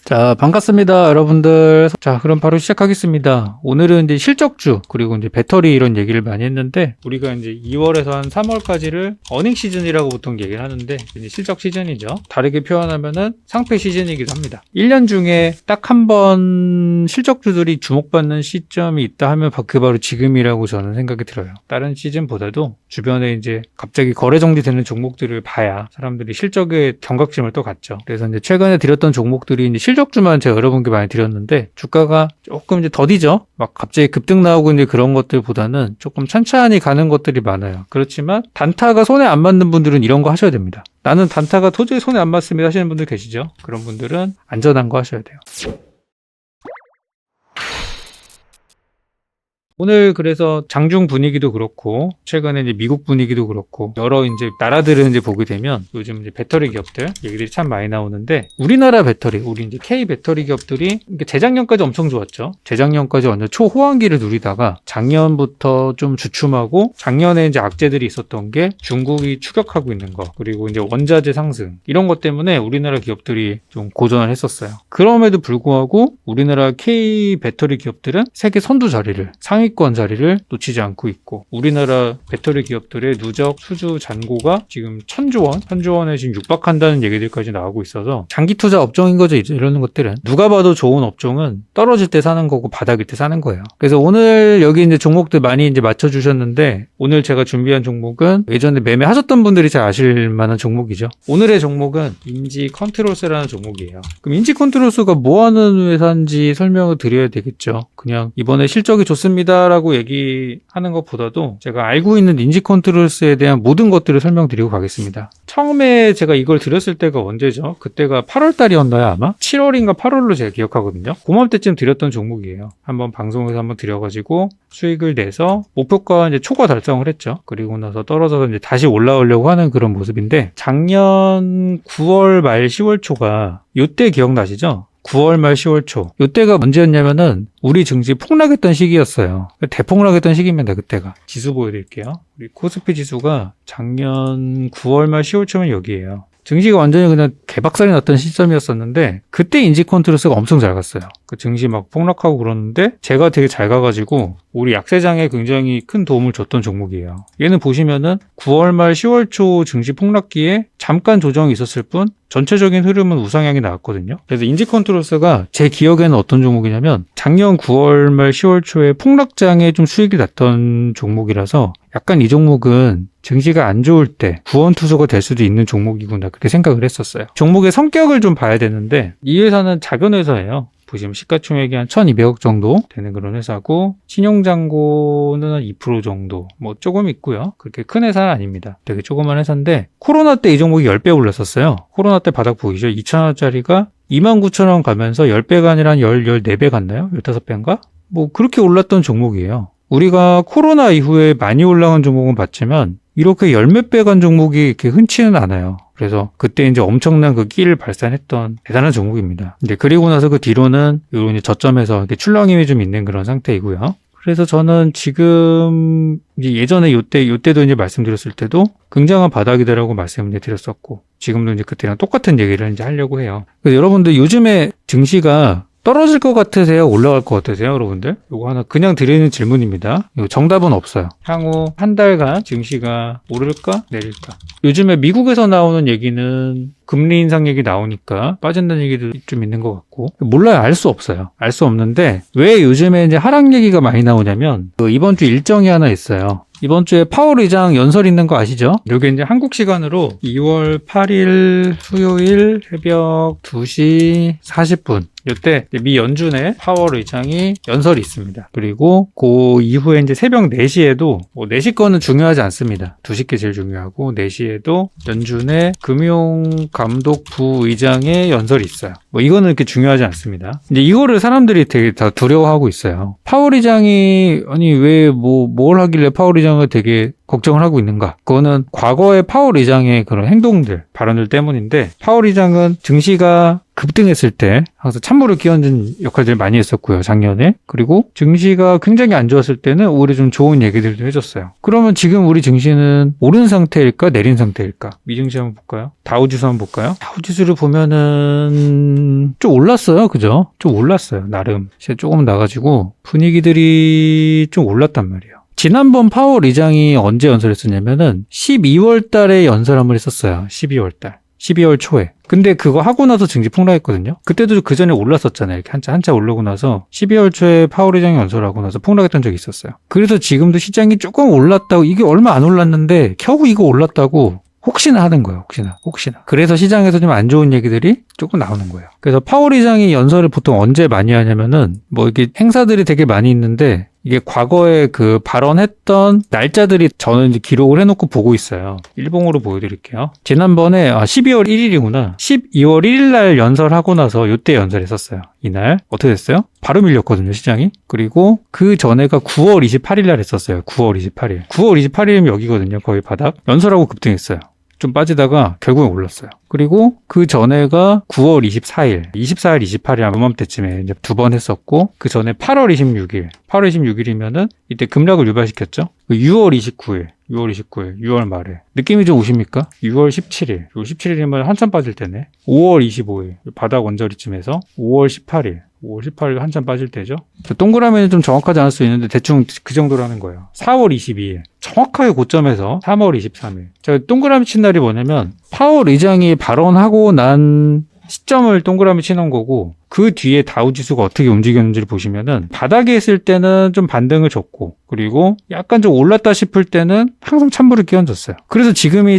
자, 반갑습니다, 여러분들. 자, 그럼 바로 시작하겠습니다. 오늘은 이제 실적주, 그리고 이제 배터리 이런 얘기를 많이 했는데, 우리가 이제 2월에서 한 3월까지를 어닝 시즌이라고 보통 얘기를 하는데, 이제 실적 시즌이죠. 다르게 표현하면은 상패 시즌이기도 합니다. 1년 중에 딱 한 번 실적주들이 주목받는 시점이 있다 하면 그 바로 지금이라고 저는 생각이 들어요. 다른 시즌보다도 주변에 이제 갑자기 거래 정지되는 종목들을 봐야 사람들이 실적에 경각심을 또 갖죠. 그래서 이제 최근에 드렸던 종목들이 이제 실적주만 제가 여러 분께 많이 드렸는데 주가가 조금 이제 더디죠. 막 갑자기 급등 나오고 이제 그런 것들보다는 조금 천천히 가는 것들이 많아요. 그렇지만 단타가 손에 안 맞는 분들은 이런 거 하셔야 됩니다. 나는 단타가 도저히 손에 안 맞습니다 하시는 분들 계시죠? 그런 분들은 안전한 거 하셔야 돼요. 오늘 그래서 장중 분위기도 그렇고 최근에 이제 미국 분위기도 그렇고 여러 이제 나라들을 이제 보게 되면 요즘 이제 배터리 기업들 얘기들이 참 많이 나오는데 우리나라 배터리, 우리 이제 K 배터리 기업들이 재작년까지 엄청 좋았죠. 재작년까지 완전 초호황기를 누리다가 작년부터 좀 주춤하고 작년에 이제 악재들이 있었던 게 중국이 추격하고 있는 거 그리고 이제 원자재 상승 이런 것 때문에 우리나라 기업들이 좀 고전을 했었어요. 그럼에도 불구하고 우리나라 K 배터리 기업들은 세계 선두 자리를 상위권 자리를 놓치지 않고 있고 우리나라 배터리 기업들의 누적 수주 잔고가 지금 1000조 원에 지금 육박한다는 얘기들까지 나오고 있어서 장기 투자 업종인 거죠. 이런 것들은 누가 봐도 좋은 업종은 떨어질 때 사는 거고 바닥일 때 사는 거예요. 그래서 오늘 여기 이제 종목들 많이 이제 맞춰주셨는데 오늘 제가 준비한 종목은 예전에 매매하셨던 분들이 잘 아실 만한 종목이죠. 오늘의 종목은 인지 컨트롤스라는 종목이에요. 그럼 인지 컨트롤스가 뭐 하는 회사인지 설명을 드려야 되겠죠. 그냥 이번에 실적이 좋습니다 라고 얘기하는 것보다도 제가 알고 있는 인지 컨트롤스에 대한 모든 것들을 설명드리고 가겠습니다. 처음에 제가 이걸 드렸을 때가 언제죠? 그때가 8월 달이었나요 아마? 7월인가 8월로 제가 기억하거든요. 그맘때쯤 드렸던 종목이에요. 한번 방송에서 한번 드려가지고 수익을 내서 목표가 이제 초과 달성을 했죠. 그리고 나서 떨어져서 이제 다시 올라오려고 하는 그런 모습인데 작년 9월 말 10월 초가 요때 기억나시죠? 9월 말 10월 초. 이때가 언제였냐면은 우리 증시 폭락했던 시기였어요. 대폭락했던 시기입니다. 그때가. 지수 보여드릴게요. 우리 코스피 지수가 작년 9월 말 10월 초면 여기예요. 증시가 완전히 그냥 개박살이 났던 시점이었었는데 그때 인지 컨트롤스가 엄청 잘 갔어요. 그 증시 막 폭락하고 그러는데 제가 되게 잘 가가지고 우리 약세장에 굉장히 큰 도움을 줬던 종목이에요. 얘는 보시면은 9월 말 10월 초 증시 폭락기에 잠깐 조정이 있었을 뿐 전체적인 흐름은 우상향이 나왔거든요. 그래서 인지 컨트롤스가 제 기억에는 어떤 종목이냐면 작년 9월 말 10월 초에 폭락장에 좀 수익이 났던 종목이라서 약간 이 종목은 증시가 안 좋을 때 구원투수가 될 수도 있는 종목이구나 그렇게 생각을 했었어요. 종목의 성격을 좀 봐야 되는데 이 회사는 작은 회사예요. 보시면 시가총액이 한 1200억 정도 되는 그런 회사고 신용잔고는 한 2% 정도 뭐 조금 있고요. 그렇게 큰 회사는 아닙니다. 되게 조그만 회사인데 코로나 때 이 종목이 10배 올랐었어요. 코로나 때 바닥 보이죠? 2,000원짜리가 29,000원 가면서 10배가 아니라 한 14배 갔나요? 15배인가? 뭐 그렇게 올랐던 종목이에요. 우리가 코로나 이후에 많이 올라간 종목은 봤지만 이렇게 열몇 배 간 종목이 이렇게 흔치는 않아요. 그래서 그때 이제 엄청난 그 끼를 발산했던 대단한 종목입니다. 이제 그리고 나서 그 뒤로는 이런 이제 저점에서 이렇게 출렁임이 좀 있는 그런 상태이고요. 그래서 저는 지금 이제 예전에 요때도 이제 말씀드렸을 때도 굉장한 바닥이다라고 말씀을 드렸었고 지금도 이제 그때랑 똑같은 얘기를 이제 하려고 해요. 그래서 여러분들 요즘에 증시가 떨어질 것 같으세요? 올라갈 것 같으세요? 여러분들? 이거 하나 그냥 드리는 질문입니다. 이거 정답은 없어요. 향후 한 달간 증시가 오를까? 내릴까? 요즘에 미국에서 나오는 얘기는 금리 인상 얘기 나오니까 빠진다는 얘기도 좀 있는 것 같고 몰라요. 알 수 없어요. 알 수 없는데 왜 요즘에 이제 하락 얘기가 많이 나오냐면 이번 주 일정이 하나 있어요. 이번 주에 파월 의장 연설 있는 거 아시죠? 이게 이제 한국 시간으로 2월 8일 수요일 새벽 2시 40분 이때 미 연준의 파월 의장이 연설이 있습니다. 그리고 그 이후에 이제 새벽 4시에도 4시 거는 중요하지 않습니다. 2시 게 제일 중요하고 4시에도 연준의 금융감독부 의장의 연설이 있어요. 뭐 이거는 이렇게 중요하지 않습니다. 이제 이거를 사람들이 되게 다 두려워하고 있어요. 파월 의장이 아니 왜 뭘 하길래 파월 의장을 되게 걱정을 하고 있는가? 그거는 과거의 파월 의장의 그런 행동들, 발언들 때문인데 파월 의장은 증시가 급등했을 때 항상 찬물을 끼얹은 역할들을 많이 했었고요, 작년에. 그리고 증시가 굉장히 안 좋았을 때는 오히려 좀 좋은 얘기들도 해줬어요. 그러면 지금 우리 증시는 오른 상태일까, 내린 상태일까? 미증시 한번 볼까요? 다우지수 한번 볼까요? 다우지수를 보면은 좀 올랐어요, 그죠? 좀 올랐어요, 나름. 조금 나가지고 분위기들이 좀 올랐단 말이에요. 지난번 파월 의장이 언제 연설했었냐면은 12월 달에 연설함을 했었어요. 12월 달. 12월 초에. 근데 그거 하고 나서 증시 폭락했거든요. 그때도 그 전에 올랐었잖아요. 이렇게 한차 오르고 나서 12월 초에 파월 의장이 연설하고 나서 폭락했던 적이 있었어요. 그래서 지금도 시장이 조금 올랐다고, 이게 얼마 안 올랐는데 겨우 이거 올랐다고 혹시나 하는 거예요. 혹시나. 그래서 시장에서 좀 안 좋은 얘기들이 조금 나오는 거예요. 그래서 파월 의장이 연설을 보통 언제 많이 하냐면은 뭐 이게 행사들이 되게 많이 있는데 이게 과거에 그 발언했던 날짜들이 저는 이제 기록을 해놓고 보고 있어요. 일봉으로 보여드릴게요. 지난번에 12월 1일이구나. 12월 1일 날 연설하고 나서 요때 연설했었어요. 이날 어떻게 됐어요? 바로 밀렸거든요, 시장이. 그리고 그 전에가 9월 28일 날 했었어요. 9월 28일. 9월 28일이면 여기거든요. 거의 바닥. 연설하고 급등했어요. 좀 빠지다가 결국에 올랐어요. 그리고 그 전에가 9월 24일, 28일 이맘때쯤에 이제 두 번 했었고, 그 전에 8월 26일이면은 이때 급락을 유발시켰죠. 6월 29일, 6월 말에. 느낌이 좀 오십니까? 6월 17일이면 한참 빠질 때네. 5월 25일, 바닥 언저리쯤에서 5월 18일 한참 빠질 때죠. 동그라미는 좀 정확하지 않을 수 있는데 대충 그 정도라는 거예요. 4월 22일, 정확하게 고점에서 3월 23일. 제가 동그라미 친 날이 뭐냐면 파월 의장이 발언하고 난 시점을 동그라미 치는 거고, 그 뒤에 다우지수가 어떻게 움직였는지를 보시면은 바닥에 있을 때는 좀 반등을 줬고, 그리고 약간 좀 올랐다 싶을 때는 항상 찬물을 끼얹었어요. 그래서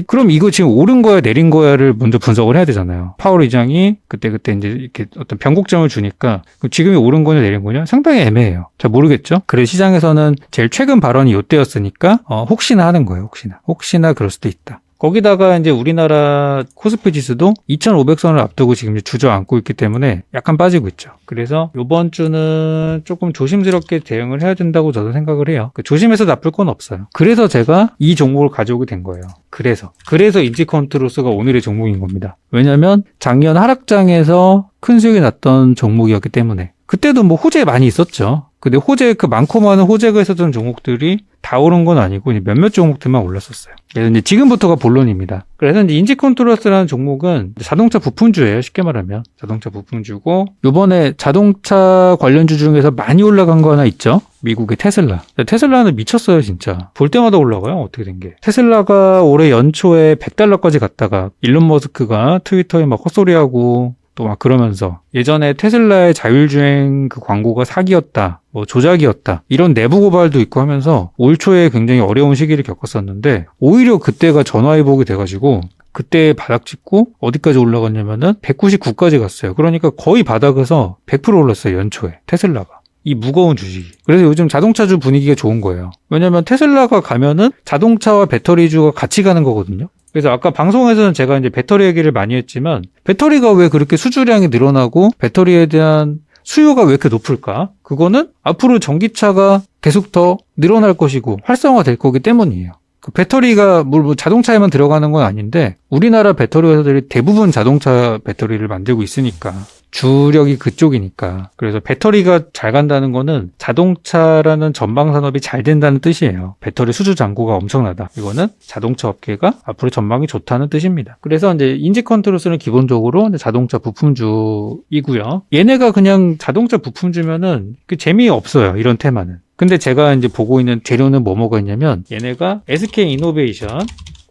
그럼 이거 지금 오른 거야 내린 거야를 먼저 분석을 해야 되잖아요. 파월 의장이 그때 이제 이렇게 어떤 변곡점을 주니까 지금이 오른 거냐 내린 거냐 상당히 애매해요. 잘 모르겠죠. 그래서 시장에서는 제일 최근 발언이 이때였으니까 혹시나 하는 거예요. 혹시나 그럴 수도 있다. 거기다가 이제 우리나라 코스피 지수도 2,500선을 앞두고 지금 이제 주저앉고 있기 때문에 약간 빠지고 있죠. 그래서 이번 주는 조금 조심스럽게 대응을 해야 된다고 저도 생각을 해요. 조심해서 나쁠 건 없어요. 그래서 제가 이 종목을 가져오게 된 거예요. 그래서 인지컨트로스가 오늘의 종목인 겁니다. 왜냐면 작년 하락장에서 큰 수익이 났던 종목이었기 때문에. 그때도 뭐 호재 많이 있었죠. 근데 그 많고 많은 호재가 있었던 종목들이 다 오른 건 아니고 몇몇 종목들만 올랐었어요. 그래서 이제 지금부터가 본론입니다. 그래서 이제 인지컨트로스라는 종목은 자동차 부품주예요. 쉽게 말하면 자동차 부품주고, 요번에 자동차 관련주 중에서 많이 올라간 거 하나 있죠. 미국의 테슬라. 테슬라는 미쳤어요, 진짜. 볼 때마다 올라가요. 어떻게 된 게. 테슬라가 올해 연초에 $100까지 갔다가 일론 머스크가 트위터에 막 헛소리하고 또 막 그러면서 예전에 테슬라의 자율주행 그 광고가 사기였다, 뭐 조작이었다, 이런 내부 고발도 있고 하면서 올 초에 굉장히 어려운 시기를 겪었었는데, 오히려 그때가 전화위복이 돼가지고 그때 바닥 찍고 어디까지 올라갔냐면은 199까지 갔어요. 그러니까 거의 바닥에서 100% 올랐어요, 연초에 테슬라가. 이 무거운 주식이. 그래서 요즘 자동차주 분위기가 좋은 거예요. 왜냐면 테슬라가 가면은 자동차와 배터리주가 같이 가는 거거든요. 그래서 아까 방송에서는 제가 이제 배터리 얘기를 많이 했지만, 배터리가 왜 그렇게 수주량이 늘어나고 배터리에 대한 수요가 왜 이렇게 높을까? 그거는 앞으로 전기차가 계속 더 늘어날 것이고 활성화될 거기 때문이에요. 그 배터리가 뭐 자동차에만 들어가는 건 아닌데, 우리나라 배터리 회사들이 대부분 자동차 배터리를 만들고 있으니까, 주력이 그쪽이니까. 그래서 배터리가 잘 간다는 거는 자동차라는 전방 산업이 잘 된다는 뜻이에요. 배터리 수주 잔고가 엄청나다. 이거는 자동차 업계가 앞으로 전망이 좋다는 뜻입니다. 그래서 이제 인지컨트로스는 기본적으로 자동차 부품주이고요. 얘네가 그냥 자동차 부품주면은 재미없어요, 이런 테마는. 근데 제가 이제 보고 있는 재료는 뭐가 있냐면, 얘네가 SK 이노베이션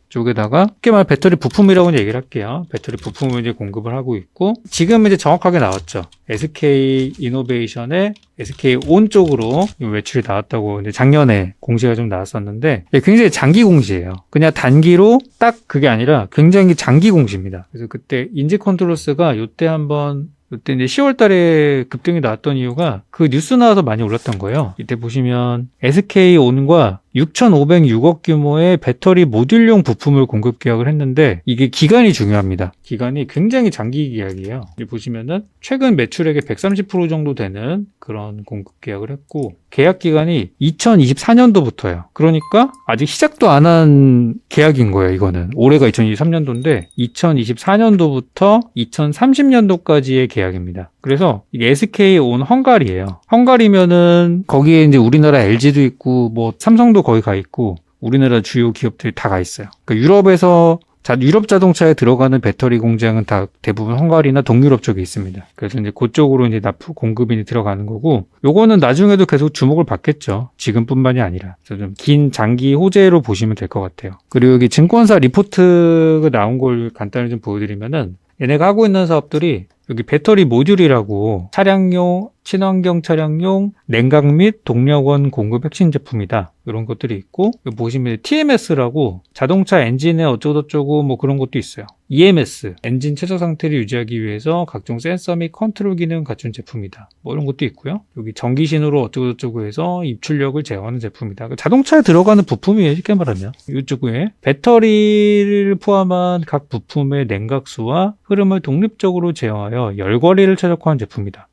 쪽에다가 쉽게 말해 배터리 부품이라고 얘기를 할게요. 배터리 부품을 이제 공급을 하고 있고, 지금 이제 정확하게 나왔죠. SK 이노베이션의 SK온 쪽으로 매출이 나왔다고 이제 작년에 공시가 좀 나왔었는데, 굉장히 장기 공시예요. 그냥 단기로 딱 그게 아니라 굉장히 장기 공시입니다. 그래서 그때 인지컨트로스가 이때 이제 10월 달에 급등이 나왔던 이유가 그 뉴스 나와서 많이 올랐던 거예요. 이때 보시면 SK온과 6,506억 규모의 배터리 모듈용 부품을 공급 계약을 했는데, 이게 기간이 중요합니다. 기간이 굉장히 장기 계약이에요. 여기 보시면은 최근 매출액의 130% 정도 되는 그런 공급 계약을 했고, 계약 기간이 2024년도부터예요. 그러니까 아직 시작도 안 한 계약인 거예요. 이거는 올해가 2023년도인데 2024년도부터 2030년도까지의 계약입니다. 그래서 이게 SK 온 헝가리예요. 헝가리면은 거기에 이제 우리나라 LG도 있고 뭐 삼성도 거기 가 있고 우리나라 주요 기업들이 다 가 있어요. 그러니까 유럽에서 유럽 자동차에 들어가는 배터리 공장은 다 대부분 헝가리나 동유럽 쪽에 있습니다. 그래서 이제 그쪽으로 이제 납품 공급이 들어가는 거고, 요거는 나중에도 계속 주목을 받겠죠. 지금뿐만이 아니라. 그래서 좀 긴 장기 호재로 보시면 될 것 같아요. 그리고 여기 증권사 리포트가 나온 걸 간단히 좀 보여드리면은, 얘네가 하고 있는 사업들이 여기 배터리 모듈이라고 차량용, 친환경 차량용 냉각 및 동력원 공급 핵심 제품이다. 이런 것들이 있고, 여기 보시면 TMS라고 자동차 엔진에 어쩌고저쩌고 뭐 그런 것도 있어요. EMS, 엔진 최저 상태를 유지하기 위해서 각종 센서 및 컨트롤 기능 갖춘 제품이다. 뭐 이런 것도 있고요. 여기 전기신호로 어쩌고저쩌고 해서 입출력을 제어하는 제품이다. 자동차에 들어가는 부품이에요. 쉽게 말하면. 이쪽에 배터리를 포함한 각 부품의 냉각수와 흐름을 독립적으로 제어하여 열거리를 최적화한 제품이다.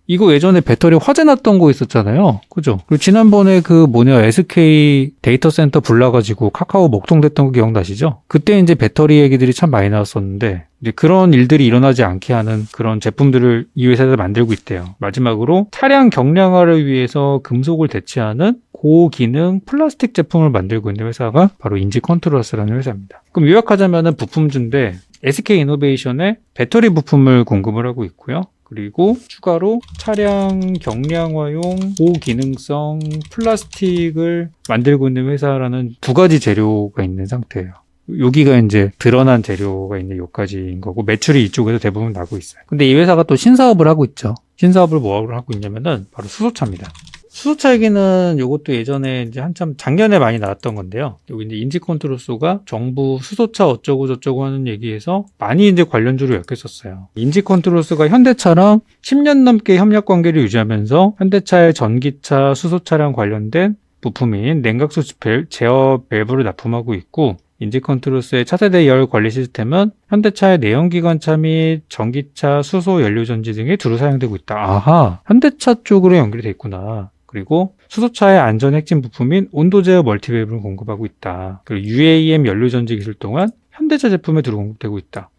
이거 예전에 배터리 화재 났던 거 있었잖아요. 그죠? 그리고 지난번에 SK 데이터 센터 불나가지고 카카오 먹통됐던 거 기억나시죠? 그때 이제 배터리 얘기들이 참 많이 나왔었는데, 이제 그런 일들이 일어나지 않게 하는 그런 제품들을 이 회사에서 만들고 있대요. 마지막으로 차량 경량화를 위해서 금속을 대체하는 고기능 플라스틱 제품을 만들고 있는 회사가 바로 인지컨트롤스라는 회사입니다. 그럼 요약하자면은 부품주인데 SK 이노베이션에 배터리 부품을 공급을 하고 있고요. 그리고 추가로 차량 경량화용 고기능성 플라스틱을 만들고 있는 회사라는 두 가지 재료가 있는 상태예요. 여기가 이제 드러난 재료가 있는 요까지인 거고, 매출이 이쪽에서 대부분 나고 있어요. 근데 이 회사가 또 신사업을 하고 있죠. 신사업을 뭐하고 하고 있냐면은 바로 수소차입니다. 수소차 얘기는 이것도 예전에 이제 한참 작년에 많이 나왔던 건데요. 여기 이제 인지컨트롤소가 정부 수소차 어쩌고 저쩌고 하는 얘기에서 많이 이제 관련주로 엮였었어요. 인지컨트롤소가 현대차랑 10년 넘게 협력 관계를 유지하면서 현대차의 전기차, 수소차량 관련된 부품인 냉각수 제어 밸브를 납품하고 있고, 인지컨트롤스의 차세대 열 관리 시스템은 현대차의 내연기관차 및 전기차, 수소 연료전지 등에 주로 사용되고 있다. 아하, 현대차 쪽으로 연결이 돼 있구나. 그리고 수소차의 안전 핵심 부품인 온도 제어 멀티밸브를 공급하고 있다. 그리고 UAM 연료전지 기술 동안 현대차 제품에 주로 공급되고 있다.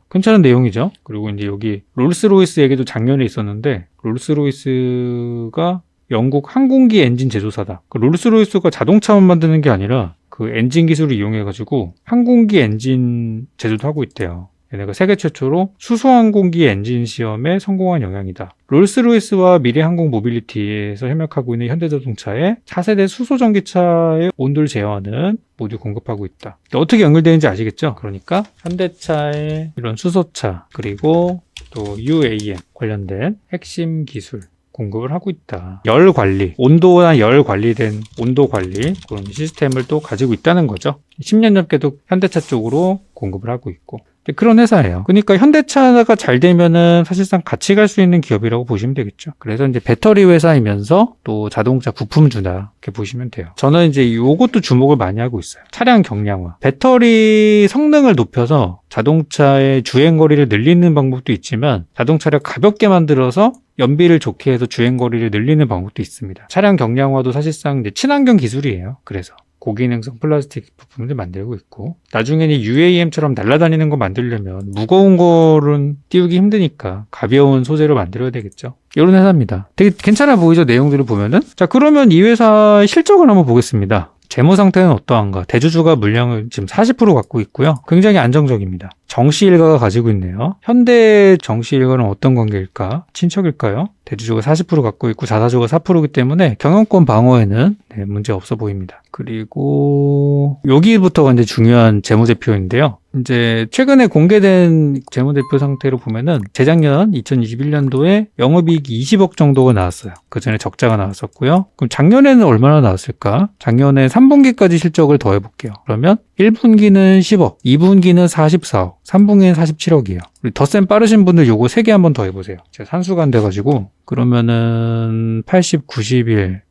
괜찮은 내용이죠. 그리고 이제 여기 롤스로이스 얘기도 작년에 있었는데, 롤스로이스가 영국 항공기 엔진 제조사다. 롤스로이스가 자동차만 만드는 게 아니라 그 엔진 기술을 이용해가지고 항공기 엔진 제조도 하고 있대요. 얘네가 세계 최초로 수소항공기 엔진 시험에 성공한 영향이다. 롤스로이스와 미래항공 모빌리티에서 협력하고 있는 현대자동차의 차세대 수소전기차의 온도를 제어하는 모듈 공급하고 있다. 어떻게 연결되는지 아시겠죠? 그러니까 현대차의 이런 수소차, 그리고 또 UAM 관련된 핵심 기술 공급을 하고 있다. 열 관리, 온도나 열 관리된 온도 관리 그런 시스템을 또 가지고 있다는 거죠. 10년 넘게도 현대차 쪽으로 공급을 하고 있고, 그런 회사예요. 그러니까 현대차가 잘 되면은 사실상 같이 갈 수 있는 기업이라고 보시면 되겠죠. 그래서 이제 배터리 회사이면서 또 자동차 부품주다 이렇게 보시면 돼요. 저는 이제 요것도 주목을 많이 하고 있어요. 차량 경량화. 배터리 성능을 높여서 자동차의 주행거리를 늘리는 방법도 있지만, 자동차를 가볍게 만들어서 연비를 좋게 해서 주행거리를 늘리는 방법도 있습니다. 차량 경량화도 사실상 이제 친환경 기술이에요. 그래서 고기능성 플라스틱 부품을 만들고 있고, 나중에는 UAM처럼 날아다니는 거 만들려면 무거운 거는 띄우기 힘드니까 가벼운 소재로 만들어야 되겠죠. 이런 회사입니다. 되게 괜찮아 보이죠? 내용들을 보면은. 자, 그러면 이 회사의 실적을 한번 보겠습니다. 재무 상태는 어떠한가? 대주주가 물량을 지금 40% 갖고 있고요. 굉장히 안정적입니다. 정시일가가 가지고 있네요. 현대 정시일가는 어떤 관계일까? 친척일까요? 대주주가 40% 갖고 있고 자사주가 4%이기 때문에 경영권 방어에는 문제 없어 보입니다. 그리고 여기부터가 이제 중요한 재무제표인데요. 이제 최근에 공개된 재무제표 상태로 보면은 재작년 2021년도에 영업이익이 20억 정도가 나왔어요. 그 전에 적자가 나왔었고요. 그럼 작년에는 얼마나 나왔을까? 작년에 3분기까지 실적을 더해볼게요. 그러면 1분기는 10억, 2분기는 44억, 3분기는 47억이에요. 우리 덧셈 빠르신 분들 요거 3개 한번 더 해보세요. 제가 산수가 안 돼가지고. 그러면은 80, 91,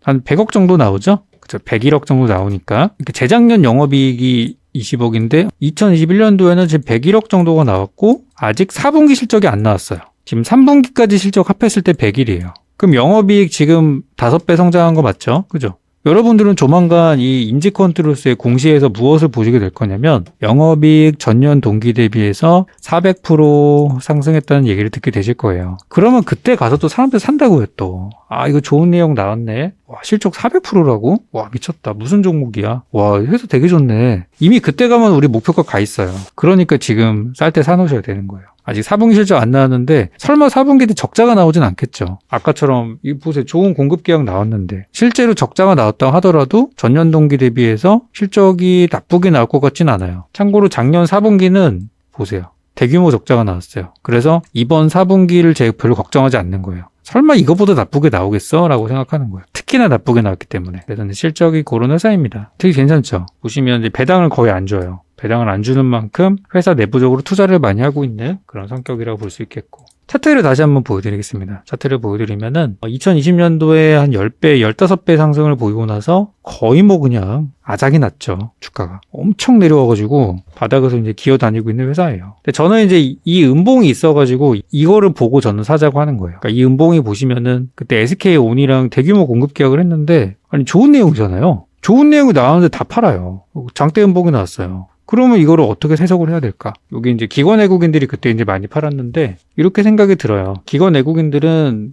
한 100억 정도 나오죠? 그쵸? 101억 정도 나오니까. 재작년 영업이익이 20억인데 2021년도에는 지금 101억 정도가 나왔고, 아직 4분기 실적이 안 나왔어요. 지금 3분기까지 실적 합했을 때 100일이에요. 그럼 영업이익 지금 5배 성장한 거 맞죠? 그죠? 여러분들은 조만간 이 인지컨트롤스의 공시에서 무엇을 보시게 될 거냐면 영업이익 전년 동기 대비해서 400% 상승했다는 얘기를 듣게 되실 거예요. 그러면 그때 가서 또 사람들 산다고요 또. 아 이거 좋은 내용 나왔네. 와 실적 400%라고? 와 미쳤다. 무슨 종목이야? 와 회사 되게 좋네. 이미 그때 가면 우리 목표가 가 있어요. 그러니까 지금 쌀 때 사놓으셔야 되는 거예요. 아직 4분기 실적 안 나왔는데 설마 4분기 때 적자가 나오진 않겠죠. 아까처럼 이 보세요. 좋은 공급 계약 나왔는데 실제로 적자가 나왔다고 하더라도 전년 동기 대비해서 실적이 나쁘게 나올 것 같진 않아요. 참고로 작년 4분기는 보세요. 대규모 적자가 나왔어요. 그래서 이번 4분기를 제가 별로 걱정하지 않는 거예요. 설마 이거보다 나쁘게 나오겠어? 라고 생각하는 거예요. 특히나 나쁘게 나왔기 때문에. 그래서 실적이 그런 회사입니다. 되게 괜찮죠? 보시면 이제 배당을 거의 안 줘요. 배당을 안 주는 만큼 회사 내부적으로 투자를 많이 하고 있는 그런 성격이라고 볼 수 있겠고. 차트를 다시 한번 보여드리겠습니다. 차트를 보여드리면은 2020년도에 한 10배, 15배 상승을 보이고 나서 거의 뭐 그냥 아작이 났죠. 주가가. 엄청 내려와가지고 바닥에서 이제 기어다니고 있는 회사예요. 근데 저는 이제 이 음봉이 있어가지고 이거를 보고 저는 사자고 하는 거예요. 그러니까 이 음봉이 보시면은 그때 SK온이랑 대규모 공급 계약을 했는데 아니 좋은 내용이잖아요. 좋은 내용이 나왔는데 다 팔아요. 장대 음봉이 나왔어요. 그러면 이거를 어떻게 해석을 해야 될까? 여기 이제 기관 외국인들이 그때 이제 많이 팔았는데 이렇게 생각이 들어요. 기관 외국인들은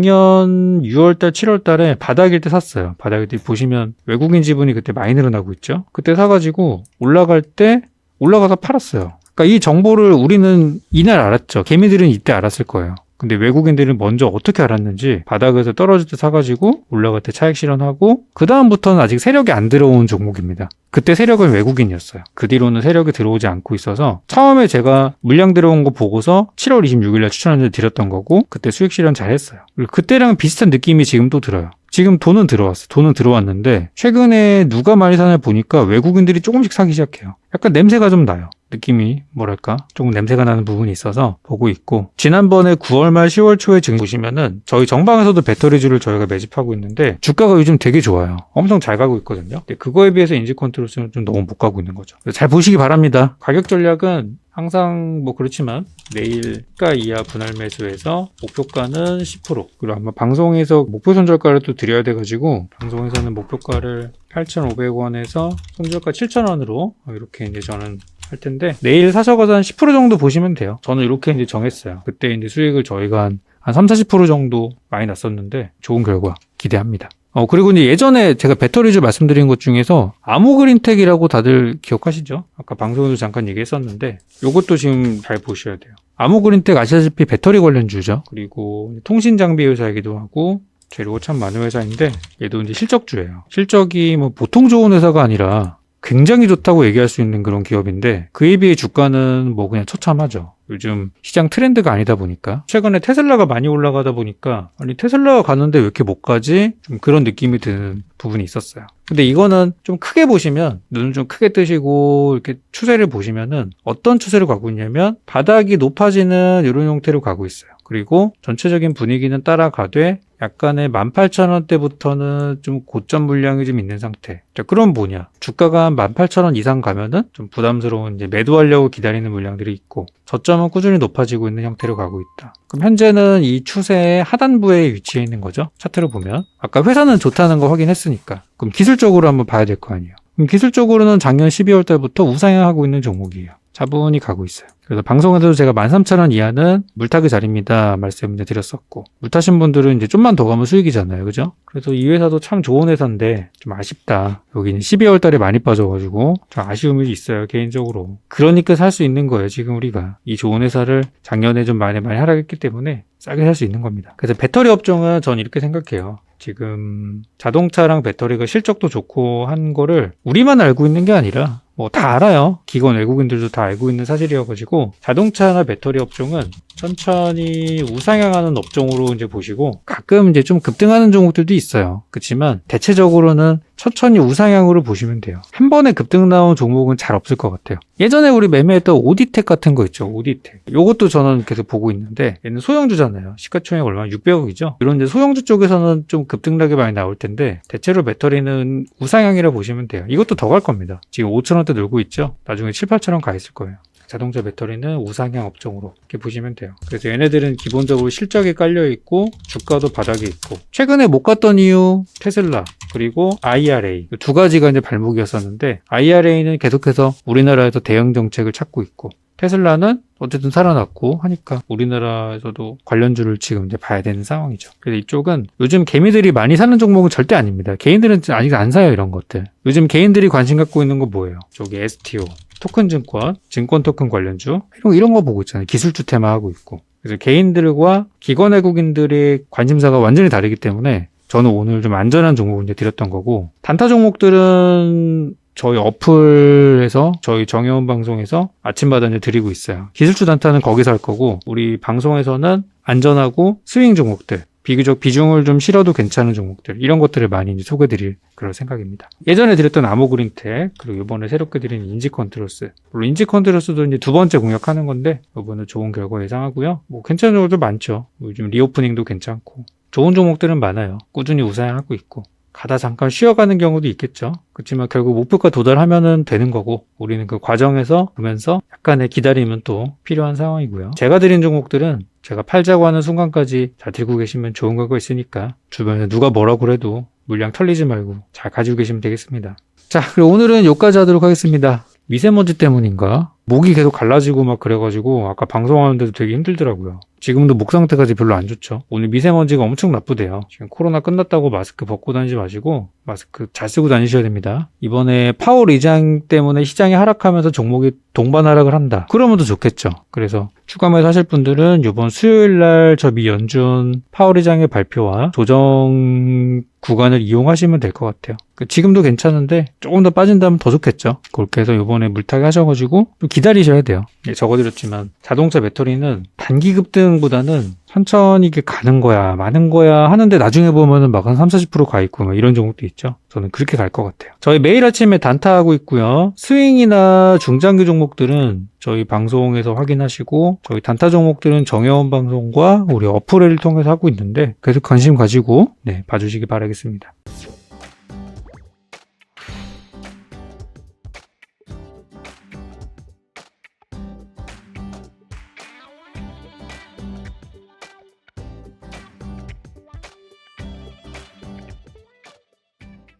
작년 6월달, 7월달에 바닥일 때 샀어요. 바닥일 때 보시면 외국인 지분이 그때 많이 늘어나고 있죠. 그때 사가지고 올라갈 때 올라가서 팔았어요. 그러니까 이 정보를 우리는 이날 알았죠. 개미들은 이때 알았을 거예요. 근데 외국인들은 먼저 어떻게 알았는지 바닥에서 떨어질 때 사가지고 올라갈 때 차익 실현하고 그 다음부터는 아직 세력이 안 들어온 종목입니다. 그때 세력은 외국인이었어요. 그 뒤로는 세력이 들어오지 않고 있어서 처음에 제가 물량 들어온 거 보고서 7월 26일날 추천을 드렸던 거고 그때 수익 실현 잘 했어요. 그리고 그때랑 비슷한 느낌이 지금 또 들어요. 지금 돈은 들어왔어요. 돈은 들어왔는데 최근에 누가 많이 사냐 보니까 외국인들이 조금씩 사기 시작해요. 약간 냄새가 좀 나요. 느낌이 뭐랄까 조금 냄새가 나는 부분이 있어서 보고 있고 지난번에 9월 말 10월 초에 지금 보시면은 저희 정방에서도 배터리주를 저희가 매집하고 있는데 주가가 요즘 되게 좋아요. 엄청 잘 가고 있거든요. 근데 그거에 비해서 인지컨트롤스는 좀 너무 못 가고 있는 거죠. 잘 보시기 바랍니다. 가격 전략은 항상 뭐 그렇지만 내일 가 이하 분할 매수해서 목표가는 10% 그리고 아마 방송에서 목표 손절가를 또 드려야 돼가지고 방송에서는 목표가를 8,500원에서 손절가 7,000원으로 이렇게 이제 저는 할 텐데 내일 사셔가서 한 10% 정도 보시면 돼요. 저는 이렇게 이제 정했어요. 그때 이제 수익을 저희가 한 30-40% 정도 많이 났었는데 좋은 결과 기대합니다. 그리고 이제 예전에 제가 배터리주 말씀드린 것 중에서 아모그린텍이라고 다들 기억하시죠? 아까 방송에도 잠깐 얘기했었는데 요것도 지금 잘 보셔야 돼요. 아모그린텍 아시다시피 배터리 관련주죠. 그리고 통신 장비 회사이기도 하고 재료가 참 많은 회사인데 얘도 이제 실적주예요. 실적이 뭐 보통 좋은 회사가 아니라 굉장히 좋다고 얘기할 수 있는 그런 기업인데 그에 비해 주가는 뭐 그냥 처참하죠. 요즘 시장 트렌드가 아니다 보니까 최근에 테슬라가 많이 올라가다 보니까 아니 테슬라가 가는데 왜 이렇게 못 가지? 좀 그런 느낌이 드는 부분이 있었어요. 근데 이거는 좀 크게 보시면 눈을 좀 크게 뜨시고 이렇게 추세를 보시면은 어떤 추세를 가고 있냐면 바닥이 높아지는 이런 형태로 가고 있어요. 그리고 전체적인 분위기는 따라가되 약간의 18,000원대부터는 좀 고점 물량이 좀 있는 상태. 자, 그럼 뭐냐? 주가가 한 18,000원 이상 가면은 좀 부담스러운 이제 매도하려고 기다리는 물량들이 있고 저점은 꾸준히 높아지고 있는 형태로 가고 있다. 그럼 현재는 이 추세의 하단부에 위치해 있는 거죠. 차트를 보면. 아까 회사는 좋다는 거 확인했으니까. 그럼 기술적으로 한번 봐야 될 거 아니에요. 그럼 기술적으로는 작년 12월 달부터 우상향하고 있는 종목이에요. 차분히 가고 있어요. 그래서 방송에서도 제가 13,000원 이하는 물타기 자리입니다 말씀을 드렸었고 물타신 분들은 이제 좀만 더 가면 수익이잖아요. 그죠? 그래서 이 회사도 참 좋은 회사인데 좀 아쉽다. 여기는 12월 달에 많이 빠져가지고 좀 아쉬움이 있어요. 개인적으로. 그러니까 살 수 있는 거예요. 지금 우리가. 이 좋은 회사를 작년에 좀 많이 하락했기 때문에 싸게 살 수 있는 겁니다. 그래서 배터리 업종은 전 이렇게 생각해요. 지금 자동차랑 배터리가 실적도 좋고 한 거를 우리만 알고 있는 게 아니라 뭐 다 알아요. 기관 외국인들도 다 알고 있는 사실이어가지고 자동차나 배터리 업종은 천천히 우상향하는 업종으로 이제 보시고 가끔 이제 좀 급등하는 종목들도 있어요. 그렇지만 대체적으로는 천천히 우상향으로 보시면 돼요. 한 번에 급등 나온 종목은 잘 없을 것 같아요. 예전에 우리 매매했던 오디텍 같은 거 있죠. 오디텍. 요것도 저는 계속 보고 있는데 얘는 소형주잖아요. 시가총액 얼마나 600억이죠. 이런 이제 소형주 쪽에서는 좀 급등락이 많이 나올 텐데 대체로 배터리는 우상향이라 보시면 돼요. 이것도 더 갈 겁니다. 지금 5,000원대 놀고 있죠. 나중에 7, 8,000원 가 있을 거예요. 자동차 배터리는 우상향 업종으로 이렇게 보시면 돼요. 그래서 얘네들은 기본적으로 실적이 깔려 있고 주가도 바닥에 있고 최근에 못 갔던 이유 테슬라 그리고 IRA 두 가지가 이제 발목이었었는데 IRA는 계속해서 우리나라에서 대응 정책을 찾고 있고 테슬라는 어쨌든 살아났고 하니까 우리나라에서도 관련주를 지금 이제 봐야 되는 상황이죠. 그래서 이쪽은 요즘 개미들이 많이 사는 종목은 절대 아닙니다. 개인들은 아직 안 사요, 이런 것들. 요즘 개인들이 관심 갖고 있는 거 뭐예요? 저기 STO, 토큰 증권, 증권 토큰 관련주 이런 거 보고 있잖아요. 기술주 테마 하고 있고. 그래서 개인들과 기관 외국인들의 관심사가 완전히 다르기 때문에 저는 오늘 좀 안전한 종목을 이제 드렸던 거고 단타 종목들은 저희 어플에서 저희 정혜원 방송에서 아침마다 이제 드리고 있어요. 기술주 단타는 거기서 할 거고 우리 방송에서는 안전하고 스윙 종목들 비교적 비중을 좀 실어도 괜찮은 종목들 이런 것들을 많이 이제 소개드릴 그럴 생각입니다. 예전에 드렸던 아모그린텍 그리고 이번에 새롭게 드린 인지컨트로스 물론 인지컨트로스도 이제 두 번째 공략하는 건데 이번에 좋은 결과 예상하고요. 뭐 괜찮은 종목들 많죠. 요즘 리오프닝도 괜찮고 좋은 종목들은 많아요. 꾸준히 우상향하고 있고 가다 잠깐 쉬어가는 경우도 있겠죠. 그렇지만 결국 목표가 도달하면은 되는 거고 우리는 그 과정에서 보면서 약간의 기다림은 또 필요한 상황이고요. 제가 드린 종목들은 제가 팔자고 하는 순간까지 잘 들고 계시면 좋은 결과 있으니까 주변에 누가 뭐라고 해도 물량 털리지 말고 잘 가지고 계시면 되겠습니다. 자, 그리고 오늘은 여기까지 하도록 하겠습니다. 미세먼지 때문인가? 목이 계속 갈라지고 막 그래가지고 아까 방송하는데도 되게 힘들더라고요. 지금도 목 상태가 별로 안 좋죠. 오늘 미세먼지가 엄청 나쁘대요. 지금 코로나 끝났다고 마스크 벗고 다니지 마시고 마스크 잘 쓰고 다니셔야 됩니다. 이번에 파월 이장 때문에 시장이 하락하면서 종목이 동반 하락을 한다. 그러면 더 좋겠죠. 그래서 추가 매수하실 분들은 이번 수요일날 저 미 연준 파월 이장의 발표와 조정 구간을 이용하시면 될 것 같아요. 지금도 괜찮은데 조금 더 빠진다면 더 좋겠죠. 그렇게 해서 이번에 물타기 하셔가지고 좀 기다리셔야 돼요. 적어드렸지만 자동차 배터리는 단기 급등보다는 천천히 이게 가는 거야 마는 거야 하는데 나중에 보면은 막 한 30-40% 가 있고 막 이런 종목도 있죠. 저는 그렇게 갈 것 같아요. 저희 매일 아침에 단타하고 있고요. 스윙이나 중장기 종목들은 저희 방송에서 확인하시고 저희 단타 종목들은 정혜원 방송과 우리 어플을 통해서 하고 있는데 계속 관심 가지고 봐주시기 바라겠습니다.